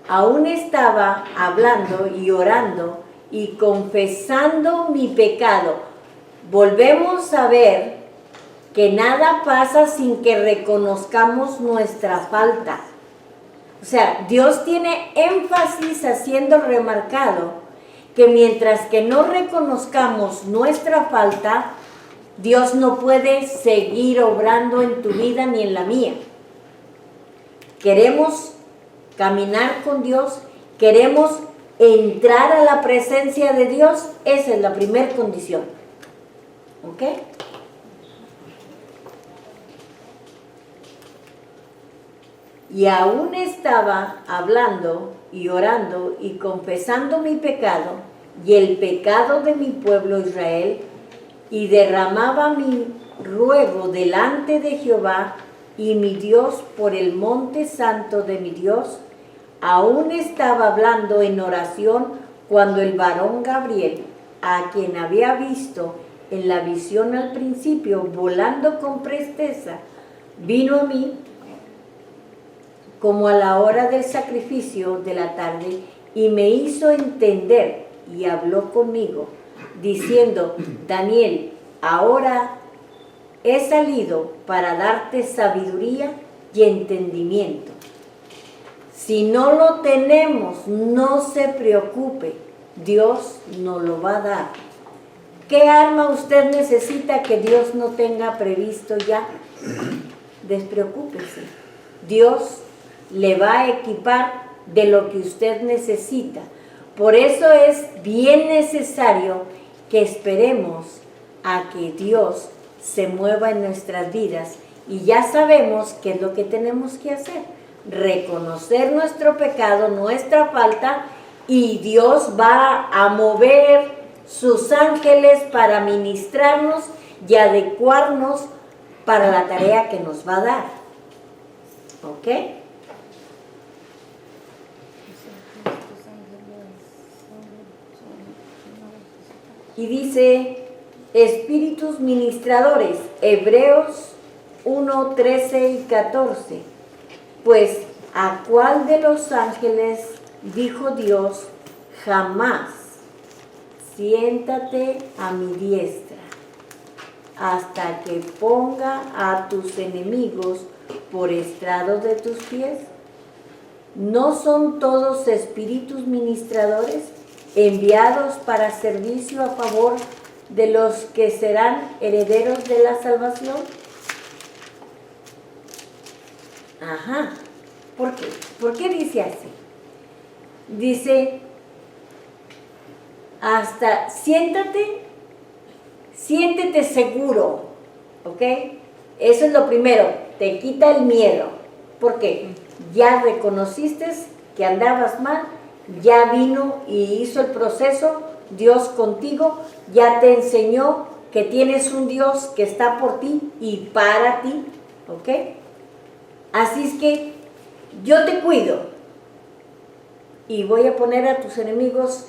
[SPEAKER 1] Aún estaba hablando y orando y confesando mi pecado. Volvemos a ver que nada pasa sin que reconozcamos nuestra falta. O sea, Dios tiene énfasis haciendo remarcado que mientras que no reconozcamos nuestra falta, Dios no puede seguir obrando en tu vida ni en la mía. Queremos caminar con Dios, queremos entrar a la presencia de Dios, esa es la primera condición. ¿Ok? Y aún estaba hablando y orando y confesando mi pecado y el pecado de mi pueblo Israel, y derramaba mi ruego delante de Jehová y mi Dios por el monte santo de mi Dios. Aún estaba hablando en oración cuando el varón Gabriel, a quien había visto en la visión al principio, volando con presteza, vino a mí como a la hora del sacrificio de la tarde y me hizo entender y habló conmigo, diciendo: Daniel, ahora he salido para darte sabiduría y entendimiento. Si no lo tenemos, no se preocupe, Dios nos lo va a dar. ¿Qué arma usted necesita que Dios no tenga previsto ya? Despreocúpese. Dios le va a equipar de lo que usted necesita. Por eso es bien necesario que esperemos a que Dios se mueva en nuestras vidas, y ya sabemos qué es lo que tenemos que hacer: reconocer nuestro pecado, nuestra falta, y Dios va a mover sus ángeles para ministrarnos y adecuarnos para la tarea que nos va a dar. ¿Ok? Y dice espíritus ministradores, Hebreos 1, 13 y 14. Pues, ¿a cuál de los ángeles dijo Dios jamás: siéntate a mi diestra, hasta que ponga a tus enemigos por estrado de tus pies? ¿No son todos espíritus ministradores enviados para servicio a favor de los que serán herederos de la salvación? Ajá. ¿Por qué? ¿Por qué dice así? Dice: hasta siéntate, siéntete seguro, ¿ok? Eso es lo primero, te quita el miedo. ¿Por qué? Ya reconociste que andabas mal, ya vino y hizo el proceso, Dios contigo, ya te enseñó que tienes un Dios que está por ti y para ti, ¿ok? Así es que yo te cuido y voy a poner a tus enemigos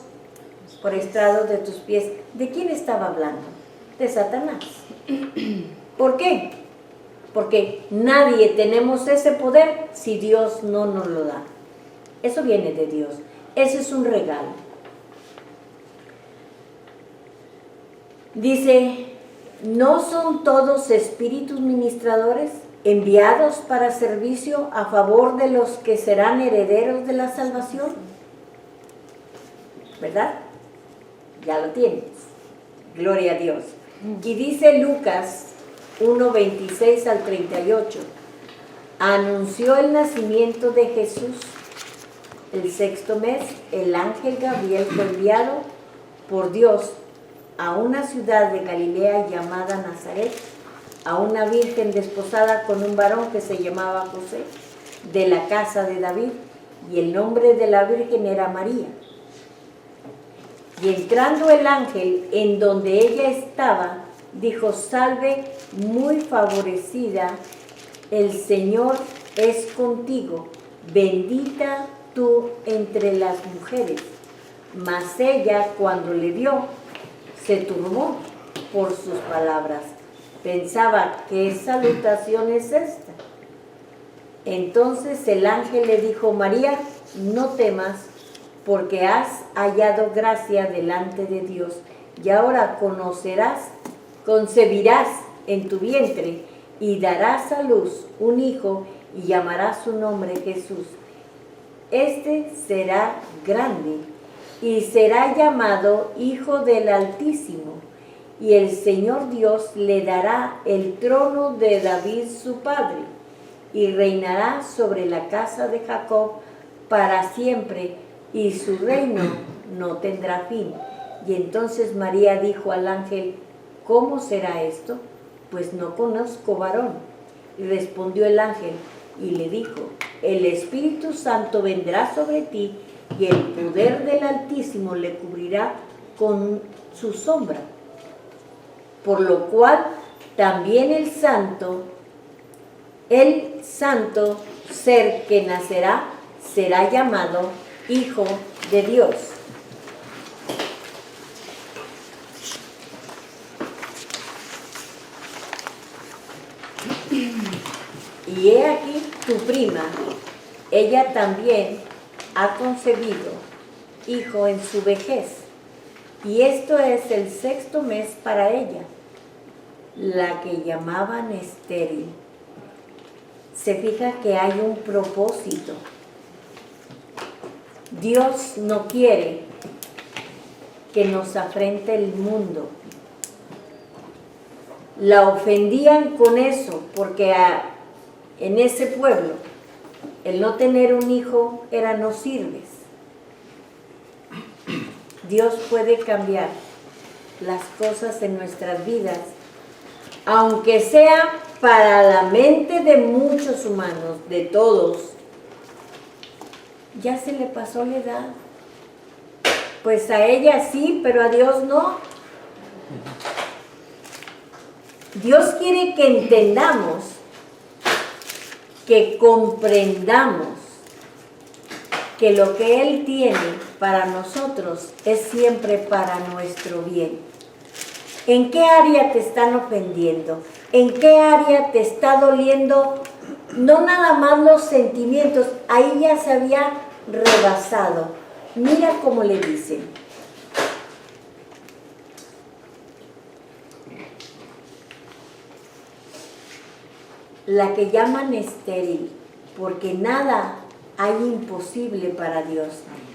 [SPEAKER 1] por estrado de tus pies. ¿De quién estaba hablando? De Satanás. ¿Por qué? Porque nadie tenemos ese poder si Dios no nos lo da. Eso viene de Dios. Ese es un regalo. Dice: ¿no son todos espíritus ministradores enviados para servicio a favor de los que serán herederos de la salvación? ¿Verdad? Ya lo tienes. Gloria a Dios. Y dice Lucas 1, 26 al 38. Anunció el nacimiento de Jesús. El sexto mes, el ángel Gabriel fue enviado por Dios a una ciudad de Galilea llamada Nazaret, a una virgen desposada con un varón que se llamaba José, de la casa de David. y el nombre de la Virgen era María. Y entrando el ángel en donde ella estaba, dijo: salve, muy favorecida, el Señor es contigo, bendita tú entre las mujeres. Mas ella, cuando le vio, se turbó por sus palabras. Pensaba: ¿qué salutación es esta? Entonces el ángel le dijo: María, no temas, porque has hallado gracia delante de Dios, y ahora concebirás en tu vientre, y darás a luz un hijo, y llamarás su nombre Jesús. Este será grande, y será llamado Hijo del Altísimo, y el Señor Dios le dará el trono de David su padre, y reinará sobre la casa de Jacob para siempre, y su reino no tendrá fin. Y entonces María dijo al ángel: ¿cómo será esto? Pues no conozco varón. Y respondió el ángel y le dijo: el Espíritu Santo vendrá sobre ti, y el poder del Altísimo le cubrirá con su sombra. Por lo cual también el santo ser que nacerá será llamado Hijo de Dios. Y he aquí tu prima, ella también ha concebido hijo en su vejez, y esto es el 6º mes para ella, la que llamaban estéril. Se fija que hay un propósito. Dios no quiere que nos afrente el mundo. La ofendían con eso, porque en ese pueblo el no tener un hijo era no sirves. Dios puede cambiar las cosas en nuestras vidas, aunque sea para la mente de muchos humanos, de todos. Ya se le pasó la edad. Pues a ella sí, pero a Dios no. Dios quiere que entendamos, que comprendamos que lo que Él tiene para nosotros es siempre para nuestro bien. ¿En qué área te están ofendiendo? ¿En qué área te está doliendo? No nada más los sentimientos, ahí ya se había rebasado. Mira cómo le dicen. La que llaman estéril, porque nada hay imposible para Dios.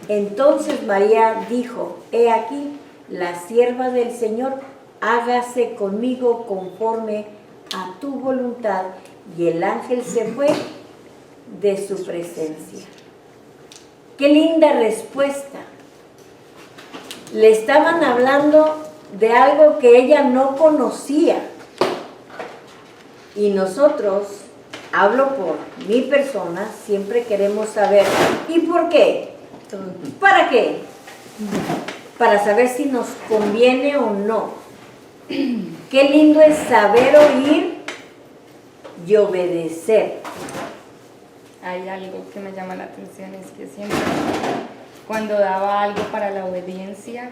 [SPEAKER 1] Entonces María dijo: he aquí, la sierva del Señor, hágase conmigo conforme a tu voluntad. Y el ángel se fue de su presencia. Qué linda respuesta. Le estaban hablando de algo que ella no conocía. Y nosotros, hablo por mi persona, siempre queremos saber, ¿y por qué? ¿Para qué? Para saber si nos conviene o no. Qué lindo es saber oír y obedecer.
[SPEAKER 3] Hay algo que me llama la atención, es que siempre cuando daba algo para la obediencia,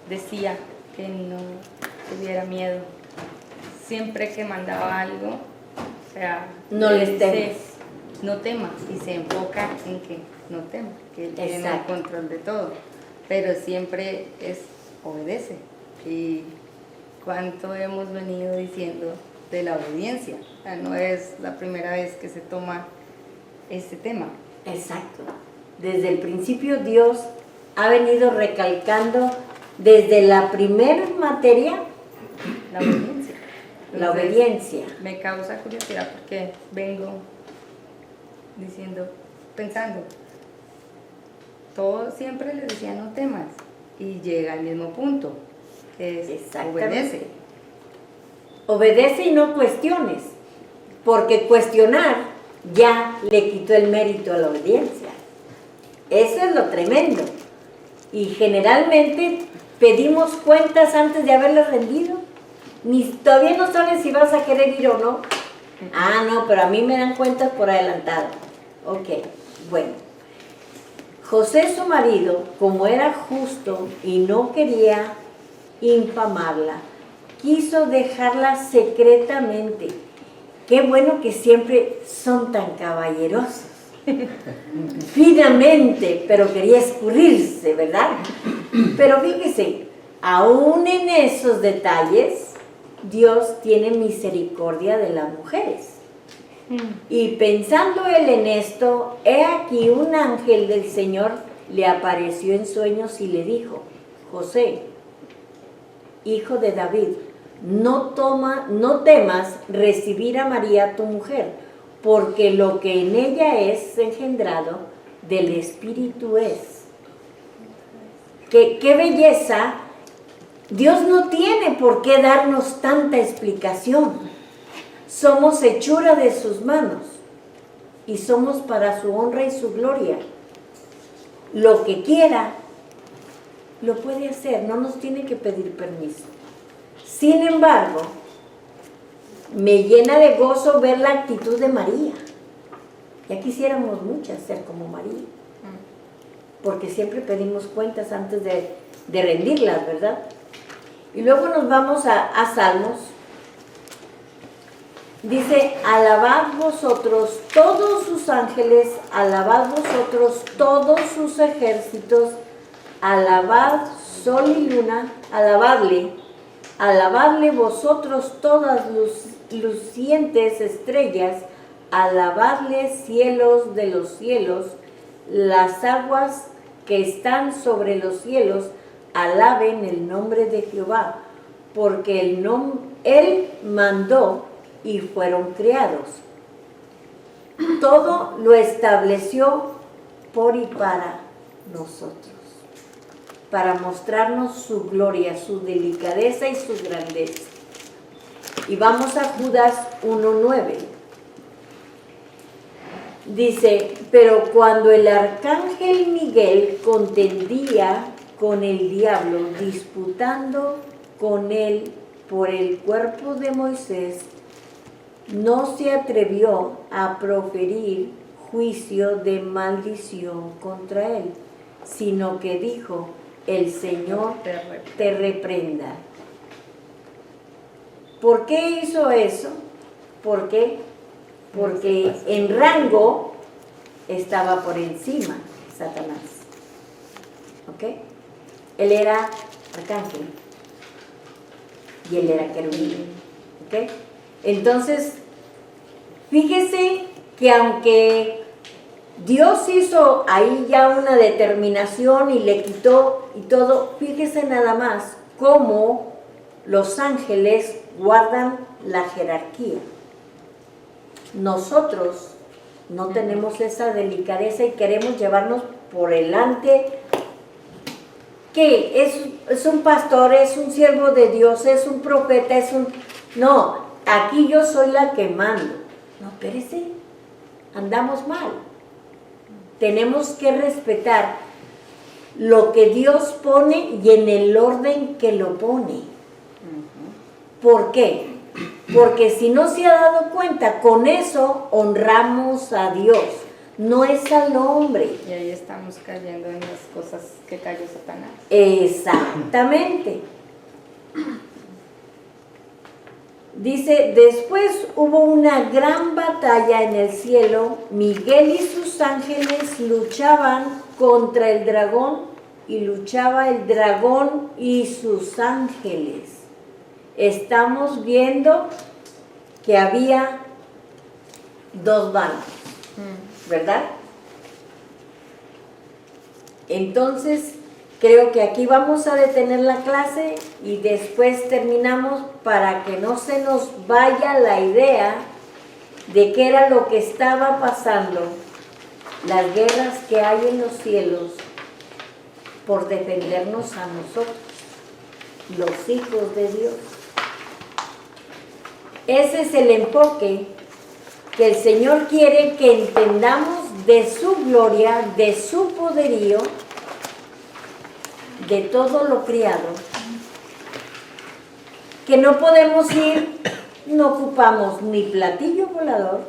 [SPEAKER 3] decía que no tuviera miedo. Siempre que mandaba algo, o sea,
[SPEAKER 1] no les temas.
[SPEAKER 3] No temas, y se enfoca en que no temas, que Él tiene el control de todo, pero siempre es obedece. Y cuánto hemos venido diciendo de la obediencia, o sea, no es la primera vez que se toma este tema.
[SPEAKER 1] Exacto. Desde el principio Dios ha venido recalcando desde la primera materia
[SPEAKER 3] la obediencia.
[SPEAKER 1] Entonces, la obediencia.
[SPEAKER 3] Me causa curiosidad porque vengo pensando, todo siempre les decía no temas, y llega al mismo punto, que es obedece.
[SPEAKER 1] Obedece y no cuestiones, porque cuestionar ya le quitó el mérito a la obediencia. Eso es lo tremendo. Y generalmente pedimos cuentas antes de haberlas rendido. Ni todavía no sabes si vas a querer ir o no. Ah, no, pero a mí me dan cuentas por adelantado. Ok, bueno. José, su marido, como era justo y no quería infamarla, quiso dejarla secretamente. Qué bueno que siempre son tan caballerosos. Finamente, pero quería escurrirse, ¿verdad? Pero fíjese, aún en esos detalles, Dios tiene misericordia de las mujeres. Y pensando él en esto, he aquí un ángel del Señor le apareció en sueños y le dijo: José, hijo de David, no temas recibir a María tu mujer, porque lo que en ella es engendrado del Espíritu es. ¡Qué belleza! Dios no tiene por qué darnos tanta explicación. Somos hechura de sus manos y somos para su honra y su gloria. Lo que quiera, lo puede hacer, no nos tiene que pedir permiso. Sin embargo, me llena de gozo ver la actitud de María. Ya quisiéramos muchas ser como María, porque siempre pedimos cuentas antes de rendirlas, ¿verdad? Y luego nos vamos a Salmos. Dice: alabad vosotros todos sus ángeles, alabad vosotros todos sus ejércitos, alabad sol y luna, alabadle vosotros todas lucientes estrellas, alabadle cielos de los cielos, las aguas que están sobre los cielos, alaben el nombre de Jehová, porque Él mandó y fueron creados. Todo lo estableció por y para nosotros, para mostrarnos su gloria, su delicadeza y su grandeza. Y vamos a Judas 1:9. Dice: pero cuando el arcángel Miguel contendía con el diablo, disputando con él por el cuerpo de Moisés, no se atrevió a proferir juicio de maldición contra él, sino que dijo: el Señor te reprenda. ¿Por qué hizo eso? ¿Por qué? Porque en rango estaba por encima Satanás. ¿Ok? Él era arcángel y él era querubín. ¿Ok? Entonces, fíjese que aunque Dios hizo ahí ya una determinación y le quitó y todo, fíjese nada más cómo los ángeles guardan la jerarquía. Nosotros no tenemos esa delicadeza y queremos llevarnos por delante. ¿Qué? ¿Es un pastor? ¿Es un siervo de Dios? ¿Es un profeta? No, aquí yo soy la que mando. No, espérese, andamos mal. Tenemos que respetar lo que Dios pone y en el orden que lo pone. ¿Por qué? Porque si no se ha dado cuenta, con eso honramos a Dios, no es al hombre.
[SPEAKER 3] Y ahí estamos cayendo en las cosas que cayó Satanás.
[SPEAKER 1] Exactamente. Dice: después hubo una gran batalla en el cielo, Miguel y sus ángeles luchaban contra el dragón, y luchaba el dragón y sus ángeles. Estamos viendo que había dos bandos, ¿verdad? Entonces, creo que aquí vamos a detener la clase y después terminamos para que no se nos vaya la idea de qué era lo que estaba pasando, las guerras que hay en los cielos por defendernos a nosotros, los hijos de Dios. Ese es el enfoque que el Señor quiere que entendamos de su gloria, de su poderío, de todo lo criado, que no podemos ir, no ocupamos ni platillo volador,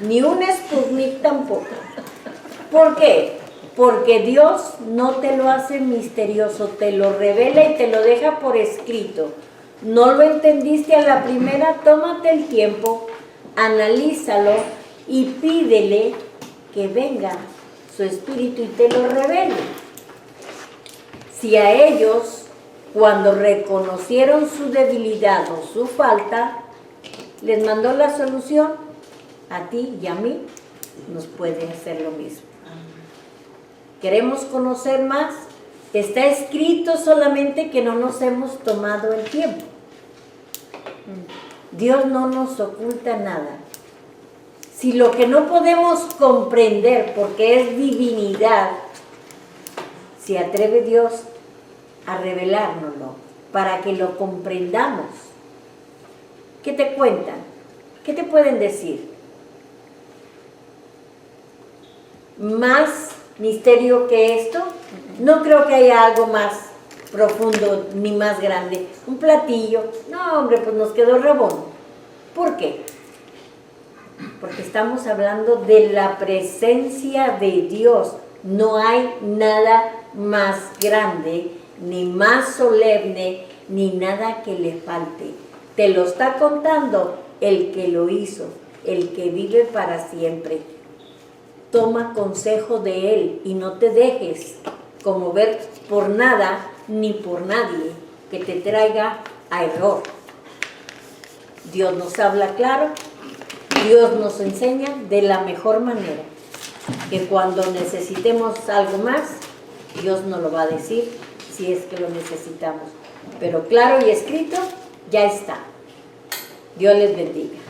[SPEAKER 1] ni un Sputnik tampoco. ¿Por qué? Porque Dios no te lo hace misterioso, te lo revela y te lo deja por escrito. No lo entendiste a la primera, tómate el tiempo, analízalo y pídele que venga su Espíritu y te lo revele. Si a ellos, cuando reconocieron su debilidad o su falta, les mandó la solución, a ti y a mí nos puede hacer lo mismo. ¿Queremos conocer más? Está escrito, solamente que no nos hemos tomado el tiempo. Dios no nos oculta nada. Si lo que no podemos comprender, porque es divinidad, se atreve Dios a revelárnoslo para que lo comprendamos. ¿Qué te cuentan? ¿Qué te pueden decir? ¿Más misterio que esto? No creo que haya algo más profundo ni más grande. Un platillo, no hombre, pues nos quedó redondo. ¿Por qué? Porque estamos hablando de la presencia de Dios. No hay nada más grande, ni más solemne, ni nada que le falte. Te lo está contando el que lo hizo, el que vive para siempre. Toma consejo de Él y no te dejes conmover por nada ni por nadie que te traiga a error. Dios nos habla claro, Dios nos enseña de la mejor manera, que cuando necesitemos algo más, Dios nos lo va a decir si es que lo necesitamos. Pero claro y escrito, ya está. Dios les bendiga.